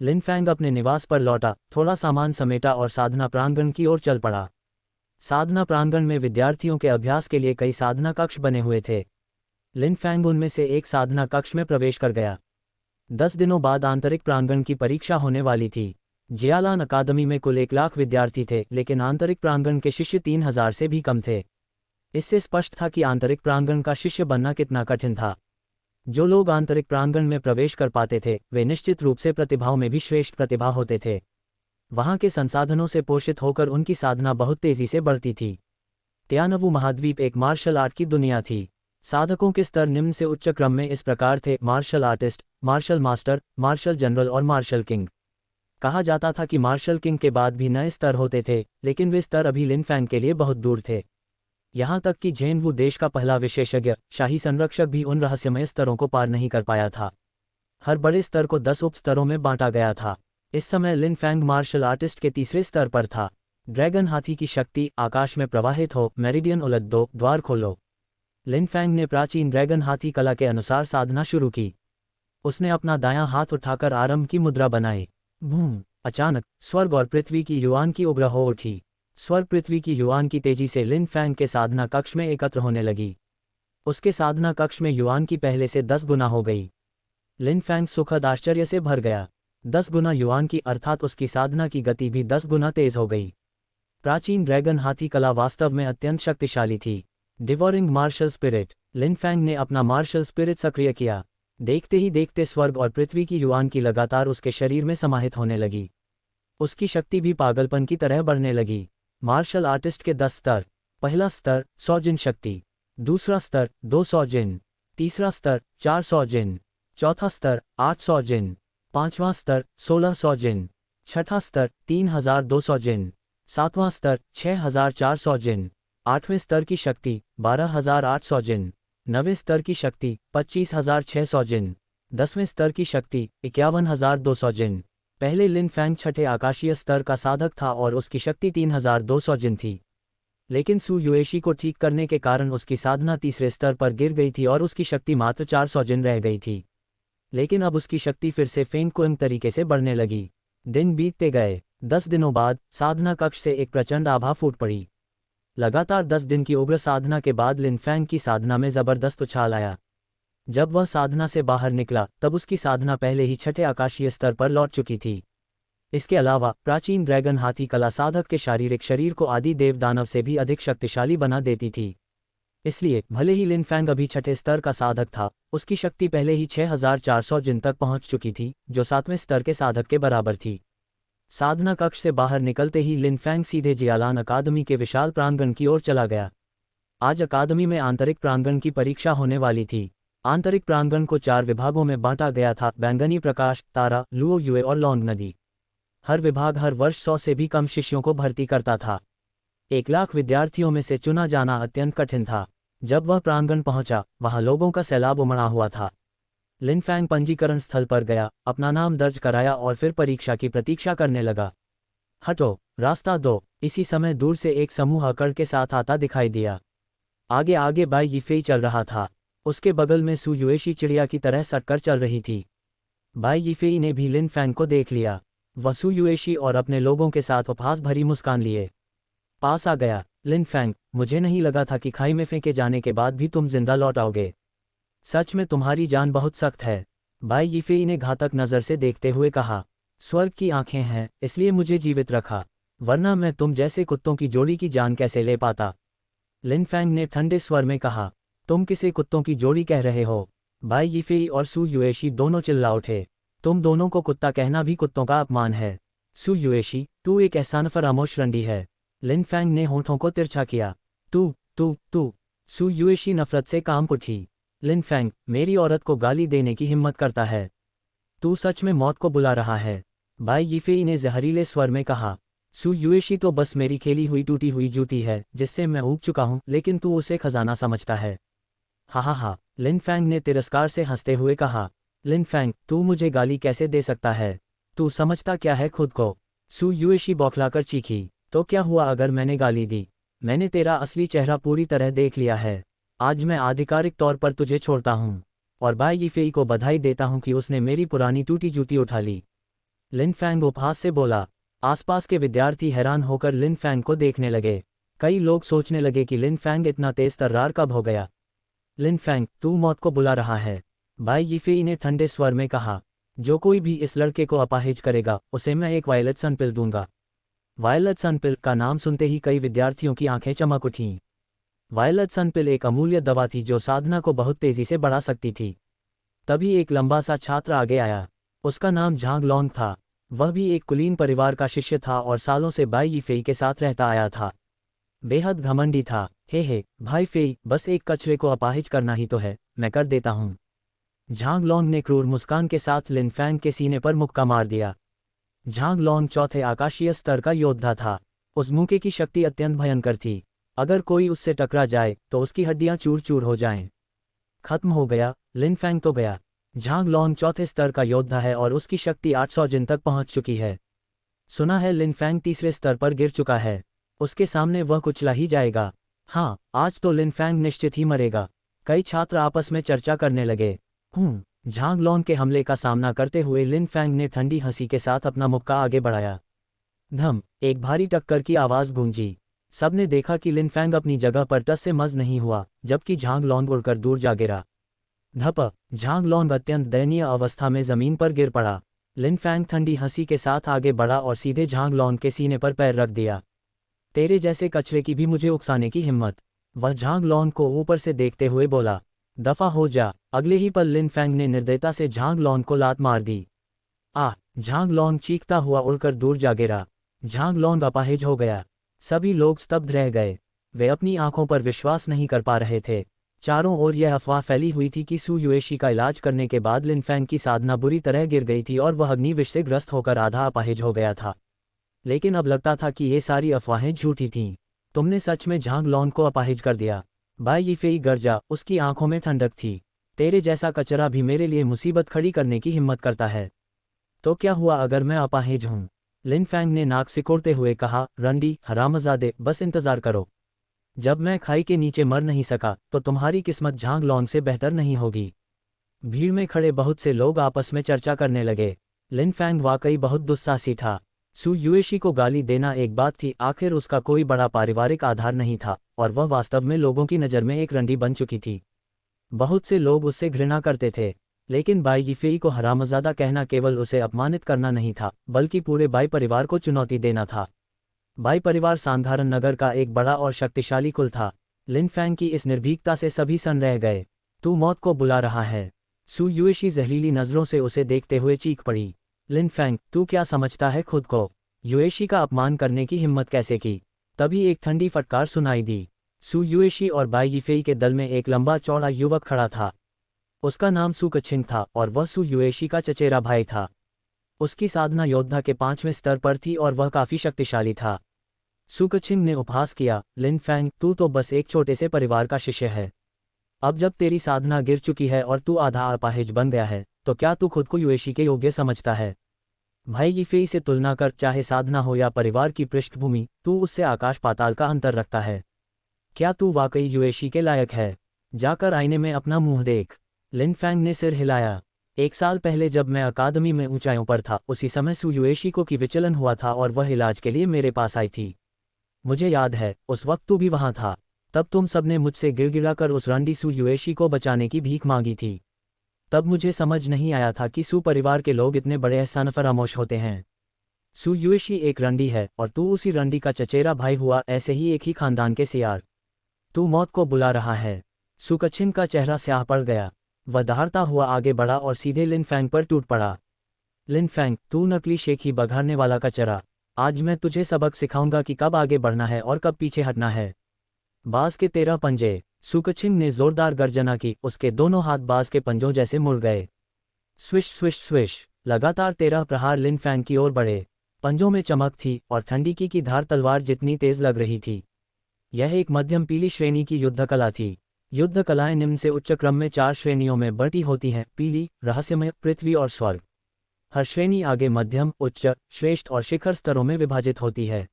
लिन Fang अपने निवास पर लौटा, थोड़ा सामान समेटा और साधना प्रांगण की ओर चल पड़ा। साधना प्रांगण में विद्यार्थियों के अभ्यास के लिए कई साधना कक्ष बने हुए थे। लिन फैंग उनमें से एक साधना कक्ष में प्रवेश कर गया। 10 दिनों बाद आंतरिक प्रांगण की परीक्षा होने वाली थी। जियालान अकादमी में कुल 1 लाख विद्यार्थी थे, लेकिन आंतरिक प्रांगण के शिष्य 3,000 से भी कम थे। इससे स्पष्ट था कि आंतरिक प्रांगण का शिष्य बनना कितना कठिन था। जो लोग आंतरिक प्रांगण में प्रवेश कर पाते थे, वे निश्चित रूप से प्रतिभाओं में भी श्रेष्ठ प्रतिभा होते थे। वहां के संसाधनों से पोषित होकर उनकी साधना बहुत तेजी से बढ़ती थी। तियानवु महाद्वीप एक मार्शल आर्ट की दुनिया थी। साधकों के स्तर निम्न से उच्च क्रम में इस प्रकार थे: martial artist, martial master, martial general और मार्शल किंग। कहा जाता था कि मार्शल किंग के बाद भी नए स्तर होते थे, लेकिन वे स्तर अभी लिन फैंग के लिए बहुत दूर थे। यहाँ तक कि झेनवू देश का पहला विशेषज्ञ, शाही संरक्षक भी उन रहस्यमय स्तरों को पार नहीं कर पाया था। हर बड़े स्तर को 10 उप स्तरों में बांटा गया था। इस समय लिन फैंग मार्शल आर्टिस्ट के तीसरे स्तर पर था। ड्रैगन हाथी की शक्ति, आकाश में प्रवाहित हो, मेरिडियन उलट दो, द्वार खोलो। लिन फैंग ने प्राचीन ड्रैगन हाथी कला के अनुसार साधना शुरू की। उसने अपना दायां हाथ उठाकर आरंभ की मुद्रा बनाई। बूम! अचानक स्वर्ग और पृथ्वी की युआन की उग्र हो उठी। स्वर्ग पृथ्वी की युआन की तेजी से लिन फैंग के साधना कक्ष में एकत्र होने लगी। उसके साधना कक्ष में युआन की पहले से 10 गुना हो गई। लिन फैंग सुखद आश्चर्य से भर गया। 10 गुना युआन की, अर्थात उसकी साधना की गति भी 10 गुना तेज हो गई। प्राचीन ड्रैगन हाथी कला वास्तव में अत्यंत शक्तिशाली थी। Devouring martial spirit. Lin Fang ने अपना मार्शल स्पिरिट सक्रिय किया। देखते ही देखते स्वर्ग और पृथ्वी की युआन की लगातार उसके शरीर में समाहित होने लगी। उसकी शक्ति भी पागलपन की तरह बढ़ने लगी। मार्शल आर्टिस्ट के 10 स्तर। पहला स्तर 100 जिन शक्ति। दूसरा स्तर 200 जिन। तीसरा स्तर 400 जिन। चौथा स्तर 800 जिन। पांचवां स्तर 1600 जिन। छठा स्तर 3200 जिन। सातवां स्तर 6400 जिन। आठवें स्तर की शक्ति 12800 जिन। नवें स्तर की शक्ति 25600 जिन। 10वें स्तर की शक्ति 51200 जिन। पहले लिन फैंग छठे आकाशीय स्तर का साधक था और उसकी शक्ति 3200 जिन थी। लेकिन सु युएशी को ठीक करने के कारण उसकी साधना तीसरे स्तर पर गिर गई थी और उसकी शक्ति मात्र 400 जिन रह गई थी। लेकिन अब उसकी शक्ति फिर से फेंग कुंग तरीके से बढ़ने लगी। दिन बीतते गए। 10 दिनों बाद साधना कक्ष से एक प्रचंड आभा फूट पड़ी। लगातार 10 दिन की उग्र साधना के बाद लिन फैंग की साधना में जबरदस्त उछाल आया। जब वह साधना से बाहर निकला, तब उसकी साधना पहले ही छठे आकाशीय स्तर पर लौट चुकी थी। इसके अलावा प्राचीन ड्रैगन हाथी कला साधक के शारीरिक शरीर को आदि देव दानव से भी अधिक शक्तिशाली बना देती थी। इसलिए भले ही लिन फैंग अभी छठे स्तर का साधक था, उसकी शक्ति पहले ही 6400 जिन तक पहुंच चुकी थी, जो 7वें स्तर के साधक के बराबर थी। साधना कक्ष से बाहर निकलते ही लिन फैंग सीधे जियालान अकादमी के विशाल प्रांगण की ओर चला गया। आज अकादमी में आंतरिक प्रांगण की परीक्षा होने वाली थी। आंतरिक प्रांगण को 4 विभागों में बांटा गया था: बैंगनी प्रकाश, तारा, लुओ युए और लौंग नदी। हर विभाग हर वर्ष 100 से भी कम शिष्यों को भर्ती करता था। 1 लाख विद्यार्थियों में से चुना जाना अत्यंत कठिन था। जब वह प्रांगण पहुंचा, वहां लोगों का सैलाब उमड़ा हुआ था। लिन फैंग पंजीकरण स्थल पर गया, अपना नाम दर्ज कराया और फिर परीक्षा की प्रतीक्षा करने लगा। हटो, रास्ता दो। इसी समय दूर से एक समूह अकड़ के साथ आता दिखाई दिया। आगे आगे बाई यीफेई चल रहा था। उसके बगल में सु युएशी चिड़िया की तरह सटकर चल रही थी। बाई यीफेई ने भी लिन फैंग को देख लिया। वह सु युएशी और अपने लोगों के साथ उपहास भरी मुस्कान लिए पास आ गया। लिन फैंग, मुझे नहीं लगा था कि खाई में फेंके जाने के बाद भी तुम जिंदा लौट आओगे। सच में तुम्हारी जान बहुत सख्त है, बाई यीफेई ने घातक नज़र से देखते हुए कहा। स्वर्ग की आंखें हैं, इसलिए मुझे जीवित रखा, वरना मैं तुम जैसे कुत्तों की जोड़ी की जान कैसे ले पाता। लिन फैंग ने ठंडे स्वर में कहा। तुम किसे कुत्तों की जोड़ी कह रहे हो? बाई यीफेई और सु युएशी दोनों चिल्ला उठे। तुम दोनों को कुत्ता कहना भी कुत्तों का अपमान है। सु युएशी, तू एक एहसानफर आमोश रंडी है। लिन फैंग ने होठों को तिरछा किया। तू। सु युएशी नफरत से कांप उठी। लिन फैंग, मेरी औरत को गाली देने की हिम्मत करता है। तू सच में मौत को बुला रहा है, बाई यीफेई ने जहरीले स्वर में कहा। सु युएशी तो बस मेरी खेली हुई टूटी हुई जूती है, जिससे मैं ऊब चुका हूं, लेकिन तू उसे खजाना समझता है। हा, लिन फैंग ने तिरस्कार से हंसते हुए कहा। लिन फैंग, तू मुझे गाली कैसे दे सकता है? तू समझता क्या है खुद को? सु युएशी बौखलाकर चीखी। तो क्या हुआ अगर मैंने गाली दी? मैंने तेरा असली चेहरा पूरी तरह देख लिया है। आज मैं आधिकारिक तौर पर तुझे छोड़ता हूँ और बाई यीफेई को बधाई देता हूँ कि उसने मेरी पुरानी टूटी जूती उठा ली। लिन फैंग उपहास से बोला। आसपास के विद्यार्थी हैरान होकर लिन फैंग को देखने लगे। कई लोग सोचने लगे कि लिन फैंग इतना तेज तर्रार कब हो गया। लिन फैंग, तू मौत को बुला रहा है, बाई यीफेई ने ठंडे स्वर में कहा। जो कोई भी इस लड़के को अपाहिज करेगा उसे मैं एक वायलेट सनपिल दूंगा। वायलेट सनपिल का नाम सुनते ही कई विद्यार्थियों की आंखें चमक उठीं। वायलेट सनपिल एक अमूल्य दवा थी जो साधना को बहुत तेजी से बढ़ा सकती थी। तभी एक लंबा सा छात्र आगे आया। उसका नाम झांग लॉन्ग था। वह भी एक कुलीन परिवार का शिष्य था और सालों से बाई यीफेई के साथ रहता आया था। बेहद घमंडी था। हे भाई फेई, बस एक कचरे को अपाहिज करना ही तो है, मैं कर देता हूँ। झांग लॉन्ग ने क्रूर मुस्कान के साथ लिन फैंग के सीने पर मुक्का मार दिया। झांग लॉन्ग चौथे आकाशीय स्तर का योद्धा था। उस मुक्के की शक्ति अत्यंत भयंकर थी। अगर कोई उससे टकरा जाए तो उसकी हड्डियां चूर चूर हो जाएं। खत्म हो गया, लिन फैंग तो गया। झांग लॉन्ग चौथे स्तर का योद्धा है और उसकी शक्ति 800 जिन तक पहुंच चुकी है। सुना है लिन फैंग तीसरे स्तर पर गिर चुका है। उसके सामने वह कुचला ही जाएगा। हाँ, आज तो लिन फैंग निश्चित ही मरेगा। कई छात्र आपस में चर्चा करने लगे। झांग लॉन्ग के हमले का सामना करते हुए लिन फैंग ने ठंडी हंसी के साथ अपना मुक्का आगे बढ़ाया। धम, एक भारी टक्कर की आवाज गूंजी। सबने देखा कि लिन फैंग अपनी जगह पर टस से मज नहीं हुआ, जबकि झांग लॉन्ग उड़कर दूर जा गिरा। धप, झांग लॉन्ग अत्यंत दयनीय अवस्था में जमीन पर गिर पड़ा। लिन फैंग ठंडी हंसी के साथ आगे बढ़ा और सीधे झांग लॉन्ग के सीने पर पैर रख दिया। तेरे जैसे कचरे की भी मुझे उकसाने की हिम्मत, वह झांग लॉन्ग को ऊपर से देखते हुए बोला। दफा हो जा। अगले ही पल लिन फैंग ने निर्दयता से झांग लॉन्ग को लात मार दी। झांग लॉन्ग चीखता हुआ उड़कर दूर जा गिरा। झांग लॉन्ग अपाहिज हो गया। सभी लोग स्तब्ध रह गए। वे अपनी आंखों पर विश्वास नहीं कर पा रहे थे। चारों ओर यह अफवाह फैली हुई थी कि सू युएशी का इलाज करने के बाद लिन फैंग की साधना बुरी तरह गिर गई थी और वह अग्निविष से ग्रस्त होकर आधा अपाहिज हो गया था। लेकिन अब लगता था कि ये सारी अफवाहें झूठी थीं। तुमने सच में झांग लॉन्ग को अपाहिज कर दिया। बाई यीफेई गरजा, उसकी आंखों में ठंडक थी। तेरे जैसा कचरा भी मेरे लिए मुसीबत खड़ी करने की हिम्मत करता है। तो क्या हुआ अगर मैं अपाहिज हूं? लिन फैंग ने नाक सिकोड़ते हुए कहा। रंडी, हरामजादे, बस इंतजार करो। जब मैं खाई के नीचे मर नहीं सका तो तुम्हारी किस्मत झांग लॉन्ग से बेहतर नहीं होगी। भीड़ में खड़े बहुत से लोग आपस में चर्चा करने लगे। लिन फैंग वाकई बहुत दुस्साहसी था। सू युएशी को गाली देना एक बात थी, आखिर उसका कोई बड़ा पारिवारिक आधार नहीं था और वह वास्तव में लोगों की नज़र में एक रंडी बन चुकी थी। बहुत से लोग उससे घृणा करते थे, लेकिन बाई यीफेई को हरामजादा कहना केवल उसे अपमानित करना नहीं था, बल्कि पूरे बाई परिवार को चुनौती देना था। बाई परिवार सांधारण नगर का एक बड़ा और शक्तिशाली कुल था। लिन फैंग की इस निर्भीकता से सभी सन रह गए। तू मौत को बुला रहा है। सू युएशी जहरीली नज़रों से उसे देखते हुए चीख पड़ी। लिन फैंग, तू क्या समझता है खुद को? युएशी का अपमान करने की हिम्मत कैसे की? तभी एक ठंडी फटकार सुनाई दी। सू युएशी और बाई यीफेई के दल में एक लंबा चौड़ा युवक खड़ा था। उसका नाम सू कछिंग था और वह सू युएशी का चचेरा भाई था। उसकी साधना योद्धा के 5वें स्तर पर थी और वह काफी शक्तिशाली था। सू कछिंग ने उपहास किया। लिन फैंग, तू तो बस एक छोटे से परिवार का शिष्य है। अब जब तेरी साधना गिर चुकी है और तू आधा अपाहिज बन गया है, तो क्या तू खुद को युएशी के योग्य समझता है? भाई यीफेई से तुलना कर, चाहे साधना हो या परिवार की पृष्ठभूमि, तू उससे आकाश पाताल का अंतर रखता है। क्या तू वाकई युएशी के लायक है? जाकर आईने में अपना मुंह देख। लिन फैंग ने सिर हिलाया। 1 साल पहले जब मैं अकादमी में ऊंचाइयों पर था, उसी समय सू युएशी को की विचलन हुआ था और वह इलाज के लिए मेरे पास आई थी। मुझे याद है, उस वक्त तू भी वहां था। तब तुम सबने मुझसे गिड़गिड़ा कर उस रंडी सू युएशी को बचाने की भीख मांगी थी। तब मुझे समझ नहीं आया था कि सू परिवार के लोग इतने बड़े एहसान फरामोश होते हैं। सू युएशी एक रंडी है और तू उसी रंडी का चचेरा भाई हुआ, ऐसे ही एक ही खानदान के सियार। तू मौत को बुला रहा है। सू कछिंग का चेहरा स्याह पड़ गया। वह दहाड़ता हुआ आगे बढ़ा और सीधे लिन फैंग पर टूट पड़ा। लिन फैंग, तू नकली शेखी बघाड़ने वाला कचरा। आज मैं तुझे सबक सिखाऊंगा कि कब आगे बढ़ना है और कब पीछे हटना है। बाज के 13 पंजे। सू कछिंग ने जोरदार गर्जना की। उसके दोनों हाथ बाज के पंजों जैसे मुड़ गए। Swish swish swish. लगातार 13 प्रहार लिन फैंग की ओर बढ़े। पंजों में चमक थी और ठंडीकी की धार तलवार जितनी तेज लग रही थी। यह एक मध्यम पीली श्रेणी की युद्ध कला थी। युद्ध कलाएं निम्न से उच्च क्रम में 4 श्रेणियों में बंटी होती हैं: पीली, रहस्यमय, पृथ्वी और स्वर्ग। हर श्रेणी आगे मध्यम, उच्च, श्रेष्ठ और शिखर स्तरों में विभाजित होती है।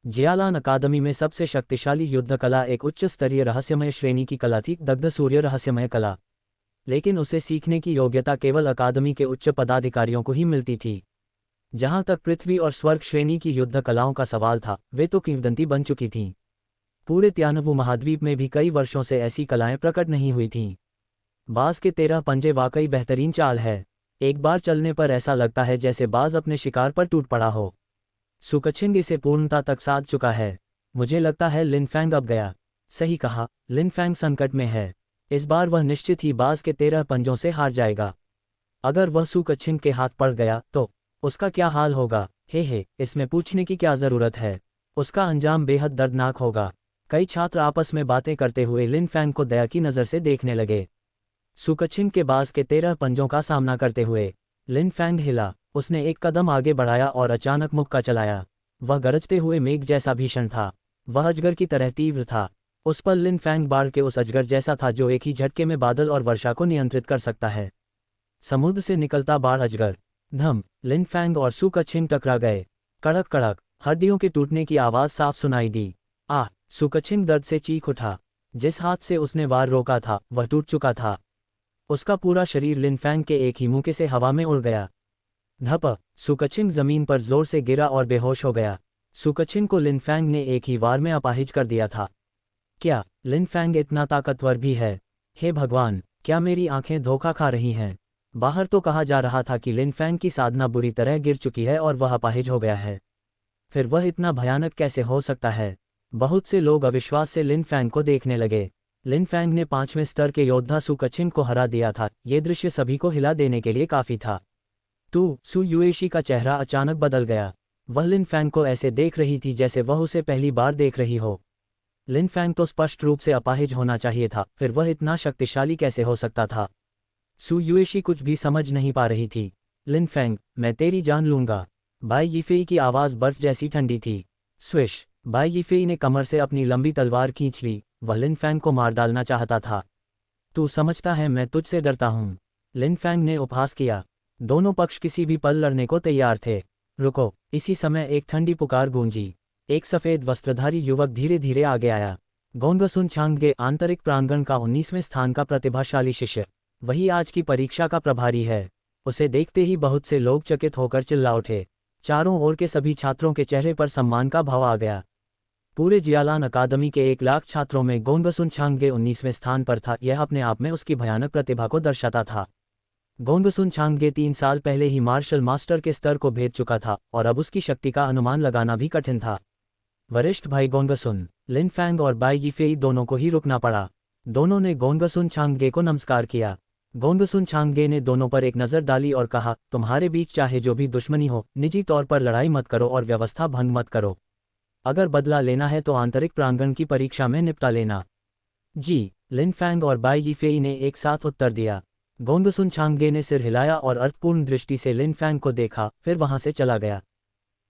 जियालान अकादमी में सबसे शक्तिशाली युद्ध कला एक उच्च स्तरीय रहस्यमय श्रेणी की कला थी, दग्ध सूर्य रहस्यमय कला। लेकिन उसे सीखने की योग्यता केवल अकादमी के उच्च पदाधिकारियों को ही मिलती थी। जहां तक पृथ्वी और स्वर्ग श्रेणी की युद्ध कलाओं का सवाल था, वे तो किंवदंती बन चुकी थीं। पूरे त्यानवु महाद्वीप में भी कई वर्षों से ऐसी कलाएं प्रकट नहीं हुई थीं। बाज के 13 पंजे वाकई बेहतरीन चाल है। एक बार चलने पर ऐसा लगता है जैसे बाज अपने शिकार पर टूट पड़ा हो। सुकछिंग इसे पूर्णता तक साध चुका है। मुझे लगता है लिन फैंग अब गया। सही कहा, लिन फैंग संकट में है। इस बार वह निश्चित ही बाज के 13 पंजों से हार जाएगा। अगर वह सुकछिंग के हाथ पड़ गया तो उसका क्या हाल होगा? हे, इसमें पूछने की क्या जरूरत है। उसका अंजाम बेहद दर्दनाक होगा। कई छात्र आपस में बातें करते हुए लिन फैंग को दया की नज़र से देखने लगे। सुकछिंग के बाज के 13 पंजों का सामना करते हुए लिन फैंग हिला। उसने एक कदम आगे बढ़ाया और अचानक मुक्का चलाया। वह गरजते हुए मेघ जैसा भीषण था। वह अजगर की तरह तीव्र था। उस पर लिन फैंग बाढ़ के उस अजगर जैसा था जो एक ही झटके में बादल और वर्षा को नियंत्रित कर सकता है। समुद्र से निकलता बाढ़ अजगर। धम! लिन फैंग और सुकछिंग टकरा गए। कड़क कड़क हड्डियों के टूटने की आवाज़ साफ सुनाई दी। आह! सुकछिंग दर्द से चीख उठा। जिस हाथ से उसने वार रोका था वह टूट चुका था। उसका पूरा शरीर लिन फैंग के एक ही मुक्के से हवा में उड़ गया। धप! सुकछिंग जमीन पर जोर से गिरा और बेहोश हो गया। सुकछिंग को लिन फैंग ने एक ही वार में अपाहिज कर दिया था। क्या लिन फैंग इतना ताकतवर भी है? हे भगवान, क्या मेरी आंखें धोखा खा रही हैं? बाहर तो कहा जा रहा था कि लिन फैंग की साधना बुरी तरह गिर चुकी है और वह अपाहिज हो गया है। फिर वह इतना भयानक कैसे हो सकता है? बहुत से लोग अविश्वास से लिन फैंग को देखने लगे। लिन फैंग ने 5वें स्तर के योद्धा सुकछिंग को हरा दिया था। ये दृश्य सभी को हिला देने के लिए काफी था। सु युएशी का चेहरा अचानक बदल गया। वह लिन फैंग को ऐसे देख रही थी जैसे वह उसे पहली बार देख रही हो। लिन फैंग तो स्पष्ट रूप से अपाहिज होना चाहिए था, फिर वह इतना शक्तिशाली कैसे हो सकता था? सु युएशी कुछ भी समझ नहीं पा रही थी। लिन फैंग, मैं तेरी जान लूंगा। बाई यीफेई की आवाज़ बर्फ जैसी ठंडी थी। स्विश! बाई यीफेई ने कमर से अपनी लंबी तलवार खींच ली। वह लिन फैंग को मार डालना चाहता था। तू समझता है मैं तुझसे डरता हूँ? लिन फैंग ने उपहास किया। दोनों पक्ष किसी भी पल लड़ने को तैयार थे। रुको! इसी समय एक ठंडी पुकार गूंजी। एक सफ़ेद वस्त्रधारी युवक धीरे धीरे आगे आया। गोंगसुन छांगगे आंतरिक प्रांगण का 19वें स्थान का प्रतिभाशाली शिष्य। वही आज की परीक्षा का प्रभारी है। उसे देखते ही बहुत से लोग चकित होकर चिल्ला उठे। चारों ओर के सभी छात्रों के चेहरे पर सम्मान का भाव आ गया। पूरे जियालान अकादमी के 1 लाख छात्रों में गोंगसुन छांगगे 19वें स्थान पर था। यह अपने आप में उसकी भयानक प्रतिभा को दर्शाता था। गोंगसुन छांगगे 3 साल पहले ही मार्शल मास्टर के स्तर को भेद चुका था और अब उसकी शक्ति का अनुमान लगाना भी कठिन था। वरिष्ठ भाई गोंगसुन, लिन फैंग और बाई यीफेई दोनों को ही रुकना पड़ा। दोनों ने गोंगसुन छांगगे को नमस्कार किया। गोंगसुन छांगगे ने दोनों पर एक नज़र डाली और कहा, तुम्हारे बीच चाहे जो भी दुश्मनी हो, निजी तौर पर लड़ाई मत करो और व्यवस्था भंग मत करो। अगर बदला लेना है तो आंतरिक प्रांगण की परीक्षा में निपटा लेना। जी! लिन फैंग और बाई यीफेई ने एक साथ उत्तर दिया। गोंगसुन छांगगे ने सिर हिलाया और अर्थपूर्ण दृष्टि से लिन फैंग को देखा, फिर वहां से चला गया।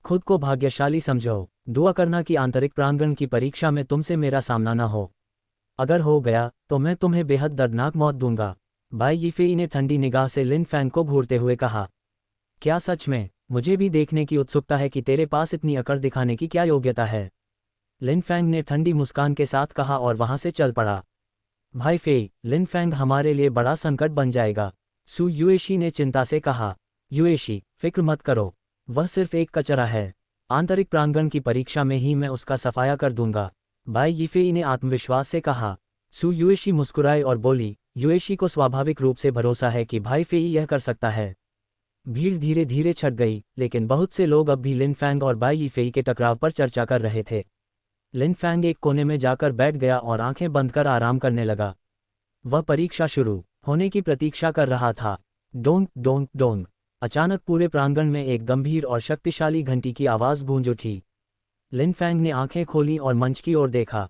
खुद को भाग्यशाली समझो। दुआ करना कि आंतरिक प्रांगण की परीक्षा में तुमसे मेरा सामना न हो। अगर हो गया तो मैं तुम्हें बेहद दर्दनाक मौत दूंगा। बाई यीफेई ने ठंडी निगाह से लिन फैंग को घूरते हुए कहा। क्या सच में? मुझे भी देखने की उत्सुकता है कि तेरे पास इतनी अकड़ दिखाने की क्या योग्यता है। लिन फैंग ने ठंडी मुस्कान के साथ कहा और वहां से चल पड़ा। भाई फेई, लिन फैंग हमारे लिए बड़ा संकट बन जाएगा, सु युएशी ने चिंता से कहा। युएशी, फिक्र मत करो, वह सिर्फ एक कचरा है। आंतरिक प्रांगण की परीक्षा में ही मैं उसका सफाया कर दूंगा, बाई यीफेई ने आत्मविश्वास से कहा। सु युएशी मुस्कुराई और बोली, युएशी को स्वाभाविक रूप से भरोसा है कि भाई फेई यह कर सकता है। भीड़ धीरे धीरे छट गई, लेकिन बहुत से लोग अब भी लिन फैंग और बाई यीफेई के टकराव पर चर्चा कर रहे थे। लिन फैंग एक कोने में जाकर बैठ गया और आंखें बंद कर आराम करने लगा। वह परीक्षा शुरू होने की प्रतीक्षा कर रहा था। Dong Dong Dong! अचानक पूरे प्रांगण में एक गंभीर और शक्तिशाली घंटी की आवाज़ गूंज उठी। लिन फैंग ने आंखें खोलीं और मंच की ओर देखा।